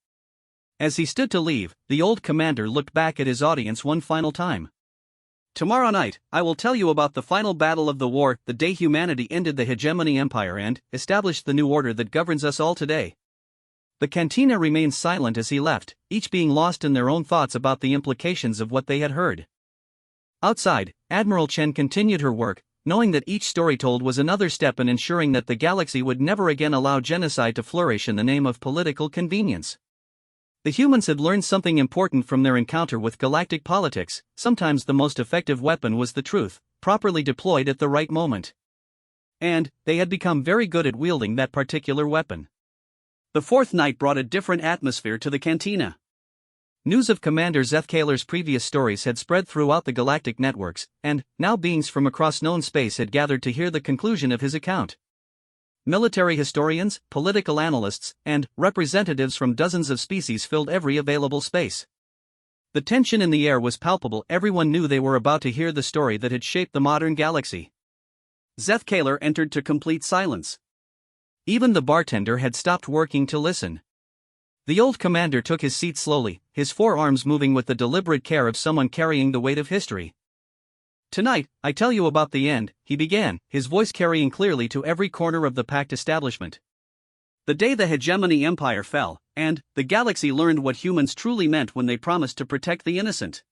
As he stood to leave, the old commander looked back at his audience one final time. Tomorrow night, I will tell you about the final battle of the war, the day humanity ended the hegemony empire and established the new order that governs us all today. The cantina remained silent as he left, each being lost in their own thoughts about the implications of what they had heard. Outside, Admiral Chen continued her work, knowing that each story told was another step in ensuring that the galaxy would never again allow genocide to flourish in the name of political convenience. The humans had learned something important from their encounter with galactic politics. Sometimes the most effective weapon was the truth, properly deployed at the right moment. And they had become very good at wielding that particular weapon. The fourth night brought a different atmosphere to the cantina. News of Commander Seth Kaler's previous stories had spread throughout the galactic networks, and now beings from across known space had gathered to hear the conclusion of his account. Military historians, political analysts, and representatives from dozens of species filled every available space. The tension in the air was palpable. Everyone knew they were about to hear the story that had shaped the modern galaxy. Seth Kaler entered to complete silence. Even the bartender had stopped working to listen. The old commander took his seat slowly, his forearms moving with the deliberate care of someone carrying the weight of history. Tonight, I tell you about the end, he began, his voice carrying clearly to every corner of the packed establishment. The day the hegemony empire fell, and the galaxy learned what humans truly meant when they promised to protect the innocent.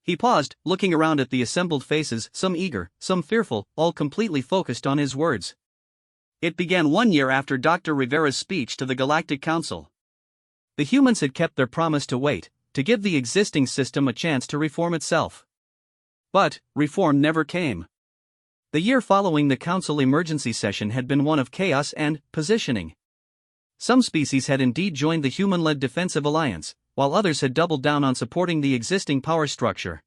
He paused, looking around at the assembled faces, some eager, some fearful, all completely focused on his words. It began 1 year after Dr. Rivera's speech to the Galactic Council. The humans had kept their promise to wait, to give the existing system a chance to reform itself. But reform never came. The year following the Council emergency session had been one of chaos and positioning. Some species had indeed joined the human-led defensive alliance, while others had doubled down on supporting the existing power structure.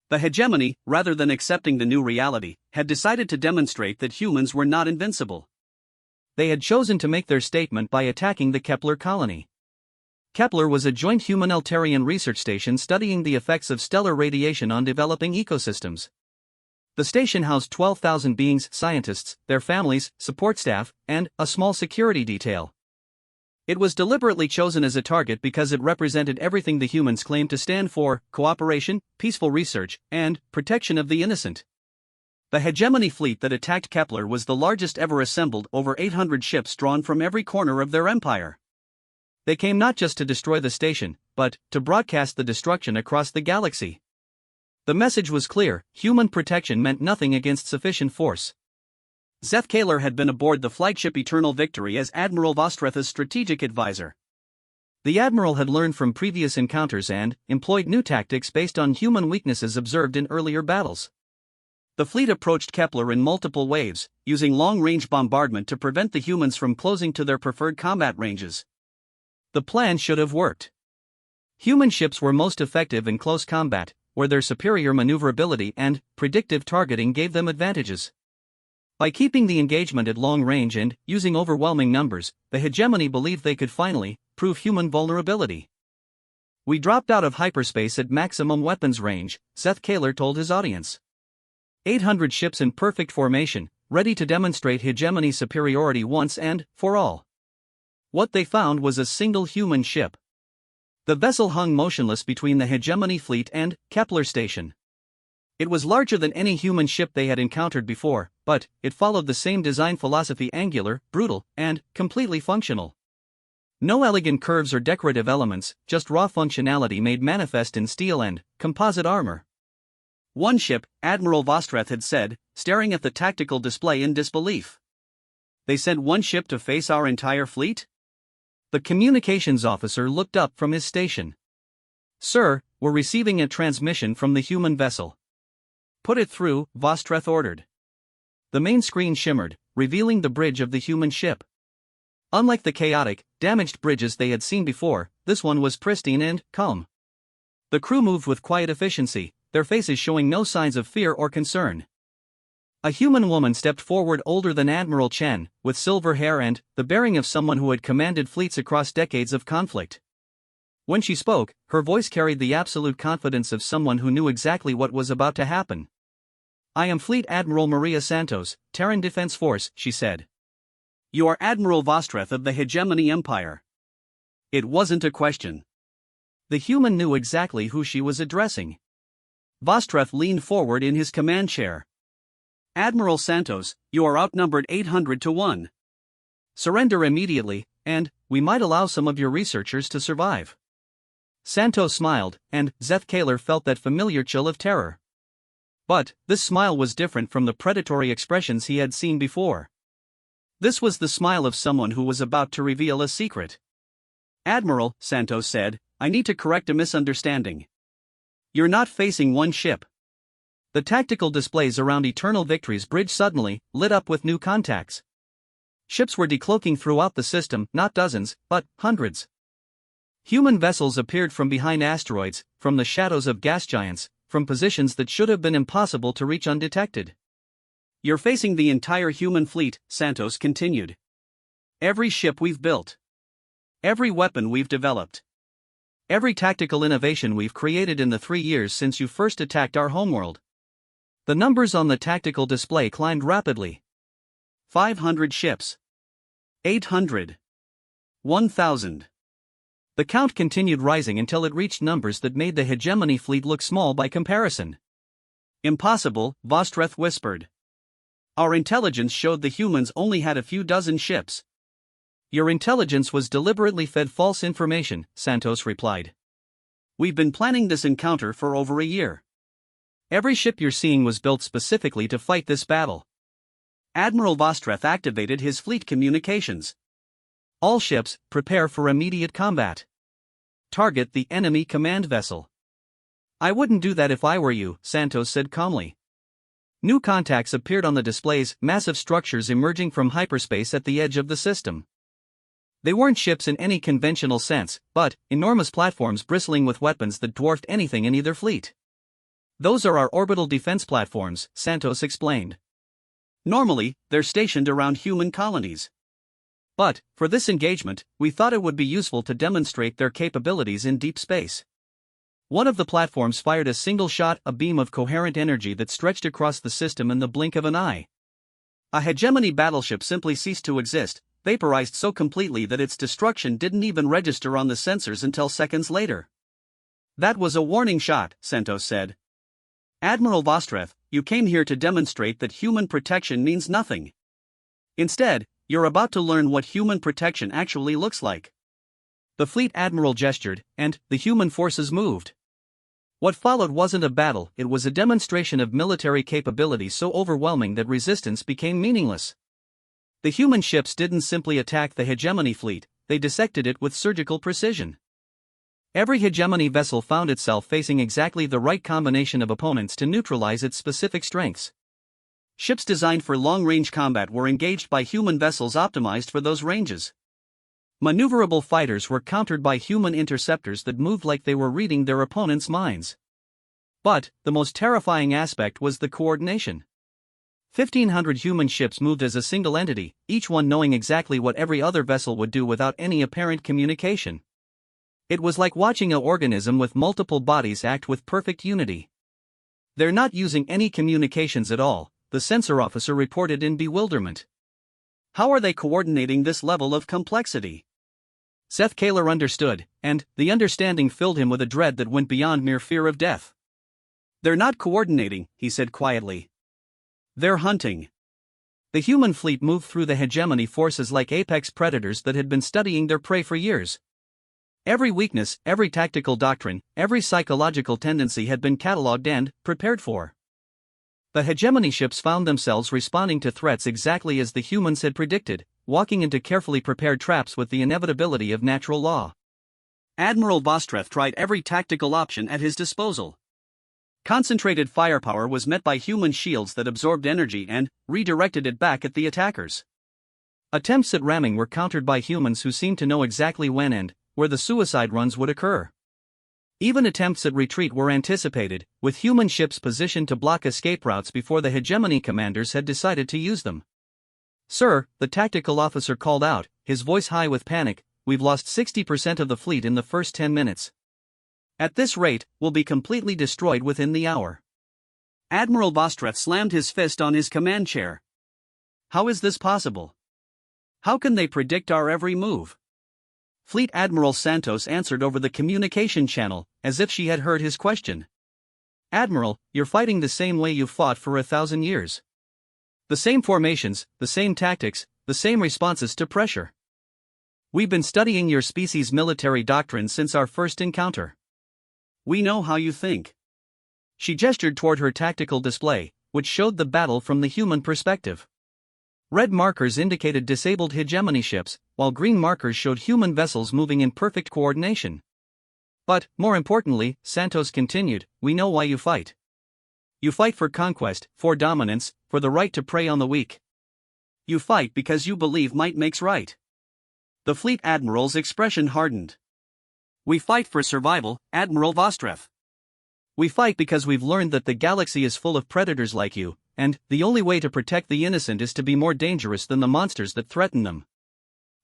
The hegemony, rather than accepting the new reality, had decided to demonstrate that humans were not invincible. They had chosen to make their statement by attacking the Kepler colony. Kepler was a joint human-Eltarian research station studying the effects of stellar radiation on developing ecosystems. The station housed 12,000 beings, scientists, their families, support staff, and a small security detail. It was deliberately chosen as a target because it represented everything the humans claimed to stand for: cooperation, peaceful research, and protection of the innocent. The hegemony fleet that attacked Kepler was the largest ever assembled, over 800 ships drawn from every corner of their empire. They came not just to destroy the station, but to broadcast the destruction across the galaxy. The message was clear: human protection meant nothing against sufficient force. Seth Kaler had been aboard the flagship Eternal Victory as Admiral Vostretha's strategic advisor. The admiral had learned from previous encounters and employed new tactics based on human weaknesses observed in earlier battles. The fleet approached Kepler in multiple waves, using long-range bombardment to prevent the humans from closing to their preferred combat ranges. The plan should have worked. Human ships were most effective in close combat, where their superior maneuverability and predictive targeting gave them advantages. By keeping the engagement at long range and using overwhelming numbers, the hegemony believed they could finally prove human vulnerability. We dropped out of hyperspace at maximum weapons range, Seth Kaler told his audience. 800 ships in perfect formation, ready to demonstrate hegemony superiority once and for all. What they found was a single human ship. The vessel hung motionless between the hegemony fleet and Kepler station. It was larger than any human ship they had encountered before, but it followed the same design philosophy: angular, brutal, and completely functional. No elegant curves or decorative elements, just raw functionality made manifest in steel and composite armor. One ship, Admiral Vostreth had said, staring at the tactical display in disbelief. They sent one ship to face our entire fleet? The communications officer looked up from his station. Sir, we're receiving a transmission from the human vessel. Put it through, Vostreth ordered. The main screen shimmered, revealing the bridge of the human ship. Unlike the chaotic, damaged bridges they had seen before, this one was pristine and calm. The crew moved with quiet efficiency, their faces showing no signs of fear or concern. A human woman stepped forward, older than Admiral Chen, with silver hair and the bearing of someone who had commanded fleets across decades of conflict. When she spoke, her voice carried the absolute confidence of someone who knew exactly what was about to happen. I am Fleet Admiral Maria Santos, Terran Defense Force, she said. You are Admiral Vostreth of the Hegemony Empire. It wasn't a question. The human knew exactly who she was addressing. Vostreth leaned forward in his command chair. Admiral Santos, you are outnumbered 800 to 1. Surrender immediately, and we might allow some of your researchers to survive. Santos smiled, and Seth Kaler felt that familiar chill of terror. But this smile was different from the predatory expressions he had seen before. This was the smile of someone who was about to reveal a secret. Admiral, Santos said, I need to correct a misunderstanding. You're not facing one ship. The tactical displays around Eternal Victory's bridge suddenly lit up with new contacts. Ships were decloaking throughout the system, not dozens, but hundreds. Human vessels appeared from behind asteroids, from the shadows of gas giants, from positions that should have been impossible to reach undetected. You're facing the entire human fleet, Santos continued. Every ship we've built. Every weapon we've developed. Every tactical innovation we've created in the 3 years since you first attacked our homeworld. The numbers on the tactical display climbed rapidly. 500 ships. 800. 1,000. The count continued rising until it reached numbers that made the hegemony fleet look small by comparison. Impossible, Vostreth whispered. Our intelligence showed the humans only had a few dozen ships. Your intelligence was deliberately fed false information, Santos replied. We've been planning this encounter for over a year. Every ship you're seeing was built specifically to fight this battle. Admiral Vostreth activated his fleet communications. All ships, prepare for immediate combat. Target the enemy command vessel. I wouldn't do that if I were you, Santos said calmly. New contacts appeared on the displays, massive structures emerging from hyperspace at the edge of the system. They weren't ships in any conventional sense, but enormous platforms bristling with weapons that dwarfed anything in either fleet. Those are our orbital defense platforms, Santos explained. Normally, they're stationed around human colonies. But, for this engagement, we thought it would be useful to demonstrate their capabilities in deep space. One of the platforms fired a single shot, a beam of coherent energy that stretched across the system in the blink of an eye. A hegemony battleship simply ceased to exist, vaporized so completely that its destruction didn't even register on the sensors until seconds later. That was a warning shot, Santos said. Admiral Vostreth, you came here to demonstrate that human protection means nothing. Instead, you're about to learn what human protection actually looks like. The fleet admiral gestured, and the human forces moved. What followed wasn't a battle, it was a demonstration of military capability so overwhelming that resistance became meaningless. The human ships didn't simply attack the hegemony fleet, they dissected it with surgical precision. Every hegemony vessel found itself facing exactly the right combination of opponents to neutralize its specific strengths. Ships designed for long-range combat were engaged by human vessels optimized for those ranges. Maneuverable fighters were countered by human interceptors that moved like they were reading their opponents' minds. But the most terrifying aspect was the coordination. 1,500 human ships moved as a single entity, each one knowing exactly what every other vessel would do without any apparent communication. It was like watching an organism with multiple bodies act with perfect unity. "They're not using any communications at all," the sensor officer reported in bewilderment. "How are they coordinating this level of complexity?" Seth Kaler understood, and the understanding filled him with a dread that went beyond mere fear of death. "They're not coordinating," he said quietly. "They're hunting." The human fleet moved through the hegemony forces like apex predators that had been studying their prey for years. Every weakness, every tactical doctrine, every psychological tendency had been catalogued and prepared for. The hegemony ships found themselves responding to threats exactly as the humans had predicted, walking into carefully prepared traps with the inevitability of natural law. Admiral Vostreth tried every tactical option at his disposal. Concentrated firepower was met by human shields that absorbed energy and redirected it back at the attackers. Attempts at ramming were countered by humans who seemed to know exactly when and where the suicide runs would occur. Even attempts at retreat were anticipated, with human ships positioned to block escape routes before the hegemony commanders had decided to use them. "Sir," the tactical officer called out, his voice high with panic, "we've lost 60% of the fleet in the first 10 minutes. At this rate, we'll be completely destroyed within the hour." Admiral Vostreth slammed his fist on his command chair. "How is this possible? How can they predict our every move?" Fleet Admiral Santos answered over the communication channel, as if she had heard his question. "Admiral, you're fighting the same way you've fought for 1,000 years. The same formations, the same tactics, the same responses to pressure. We've been studying your species' military doctrine since our first encounter. We know how you think." She gestured toward her tactical display, which showed the battle from the human perspective. Red markers indicated disabled hegemony ships, while green markers showed human vessels moving in perfect coordination. "But, more importantly," Santos continued, "we know why you fight. You fight for conquest, for dominance, for the right to prey on the weak. You fight because you believe might makes right." The fleet admiral's expression hardened. "We fight for survival, Admiral Vostreth. We fight because we've learned that the galaxy is full of predators like you, and the only way to protect the innocent is to be more dangerous than the monsters that threaten them."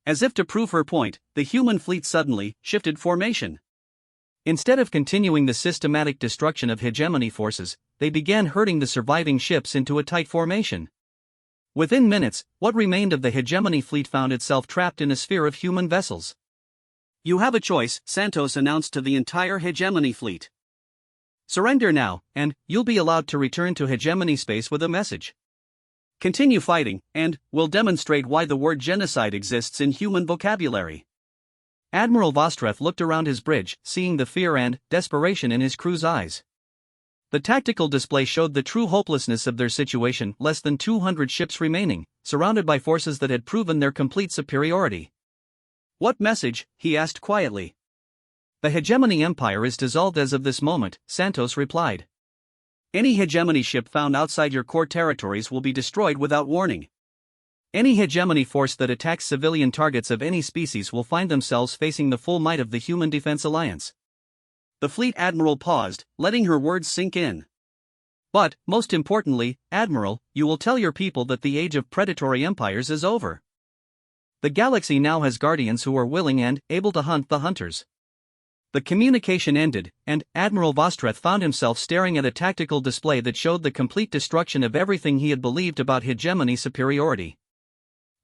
As if to prove her point, the human fleet suddenly shifted formation. Instead of continuing the systematic destruction of hegemony forces, they began herding the surviving ships into a tight formation. Within minutes, what remained of the hegemony fleet found itself trapped in a sphere of human vessels. "You have a choice," Santos announced to the entire hegemony fleet. "Surrender now, and you'll be allowed to return to hegemony space with a message. Continue fighting, and we'll demonstrate why the word genocide exists in human vocabulary." Admiral Vostreth looked around his bridge, seeing the fear and desperation in his crew's eyes. The tactical display showed the true hopelessness of their situation, less than 200 ships remaining, surrounded by forces that had proven their complete superiority. "What message?" he asked quietly. "The hegemony empire is dissolved as of this moment," Santos replied. "Any hegemony ship found outside your core territories will be destroyed without warning. Any hegemony force that attacks civilian targets of any species will find themselves facing the full might of the Human Defense Alliance." The fleet admiral paused, letting her words sink in. "But, most importantly, Admiral, you will tell your people that the age of predatory empires is over. The galaxy now has guardians who are willing and able to hunt the hunters." The communication ended, and Admiral Vostreth found himself staring at a tactical display that showed the complete destruction of everything he had believed about hegemony superiority.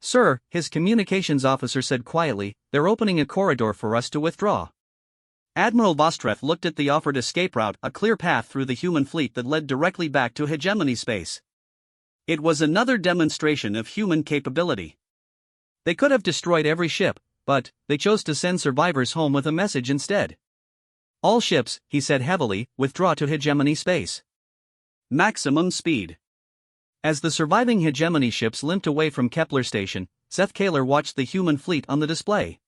"Sir," his communications officer said quietly, "they're opening a corridor for us to withdraw." Admiral Vostreth looked at the offered escape route, a clear path through the human fleet that led directly back to hegemony space. It was another demonstration of human capability. They could have destroyed every ship, but they chose to send survivors home with a message instead. "All ships," he said heavily, "withdraw to hegemony space. Maximum speed." As the surviving hegemony ships limped away from Kepler Station, Seth Kaler watched the human fleet on the display.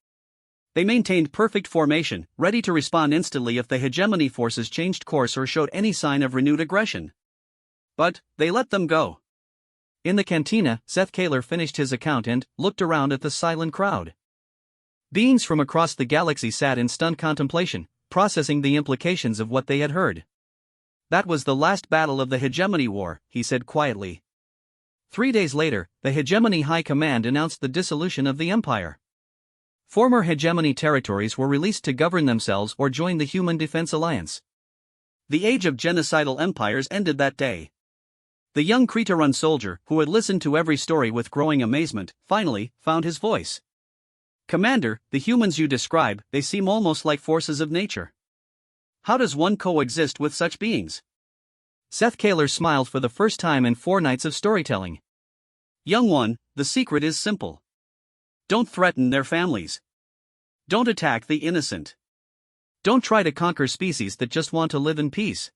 They maintained perfect formation, ready to respond instantly if the hegemony forces changed course or showed any sign of renewed aggression. But they let them go. In the cantina, Seth Kaler finished his account and looked around at the silent crowd. Beings from across the galaxy sat in stunned contemplation, processing the implications of what they had heard. "That was the last battle of the hegemony war," he said quietly. 3 days later, the Hegemony High Command announced the dissolution of the Empire. Former hegemony territories were released to govern themselves or join the Human Defense Alliance. The age of genocidal empires ended that day. The young Cretan soldier, who had listened to every story with growing amazement, finally found his voice. "Commander, the humans you describe, they seem almost like forces of nature. How does one coexist with such beings?" Seth Kaler smiled for the first time in 4 nights of storytelling. "Young one, the secret is simple. Don't threaten their families. Don't attack the innocent. Don't try to conquer species that just want to live in peace."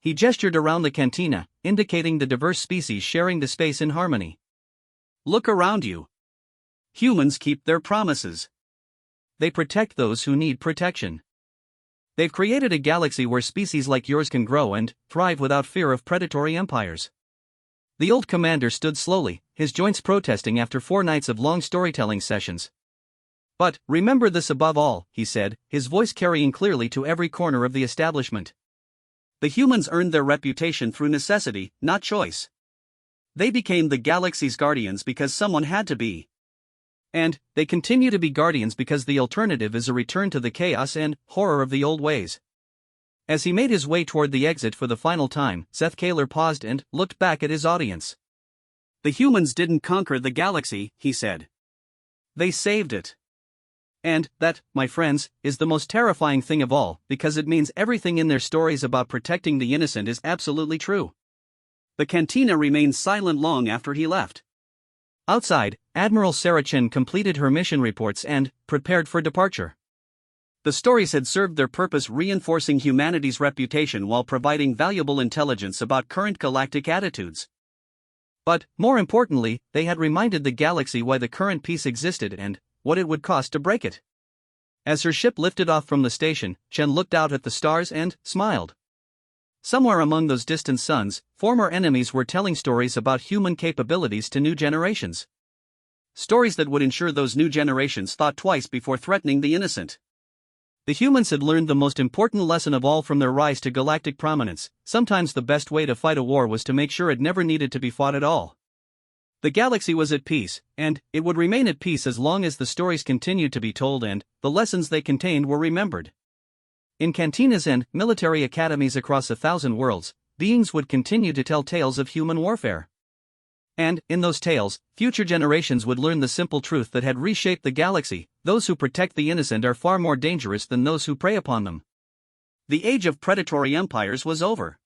He gestured around the cantina, indicating the diverse species sharing the space in harmony. "Look around you. Humans keep their promises. They protect those who need protection. They've created a galaxy where species like yours can grow and thrive without fear of predatory empires." The old commander stood slowly, his joints protesting after 4 nights of long storytelling sessions. "But remember this above all," he said, his voice carrying clearly to every corner of the establishment. "The humans earned their reputation through necessity, not choice. They became the galaxy's guardians because someone had to be. And they continue to be guardians because the alternative is a return to the chaos and horror of the old ways." As he made his way toward the exit for the final time, Seth Kaler paused and looked back at his audience. "The humans didn't conquer the galaxy," he said. "They saved it. And that, my friends, is the most terrifying thing of all, because it means everything in their stories about protecting the innocent is absolutely true." The cantina remained silent long after he left. Outside, Admiral Sarachin completed her mission reports and prepared for departure. The stories had served their purpose, reinforcing humanity's reputation while providing valuable intelligence about current galactic attitudes. But, more importantly, they had reminded the galaxy why the current peace existed and what it would cost to break it. As her ship lifted off from the station, Chen looked out at the stars and smiled. Somewhere among those distant suns, former enemies were telling stories about human capabilities to new generations. Stories that would ensure those new generations thought twice before threatening the innocent. The humans had learned the most important lesson of all from their rise to galactic prominence: sometimes the best way to fight a war was to make sure it never needed to be fought at all. The galaxy was at peace, and it would remain at peace as long as the stories continued to be told and the lessons they contained were remembered. In cantinas and military academies across 1,000 worlds, beings would continue to tell tales of human warfare. And, in those tales, future generations would learn the simple truth that had reshaped the galaxy: those who protect the innocent are far more dangerous than those who prey upon them. The age of predatory empires was over.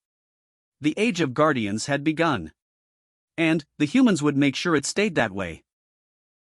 The age of guardians had begun. And the humans would make sure it stayed that way.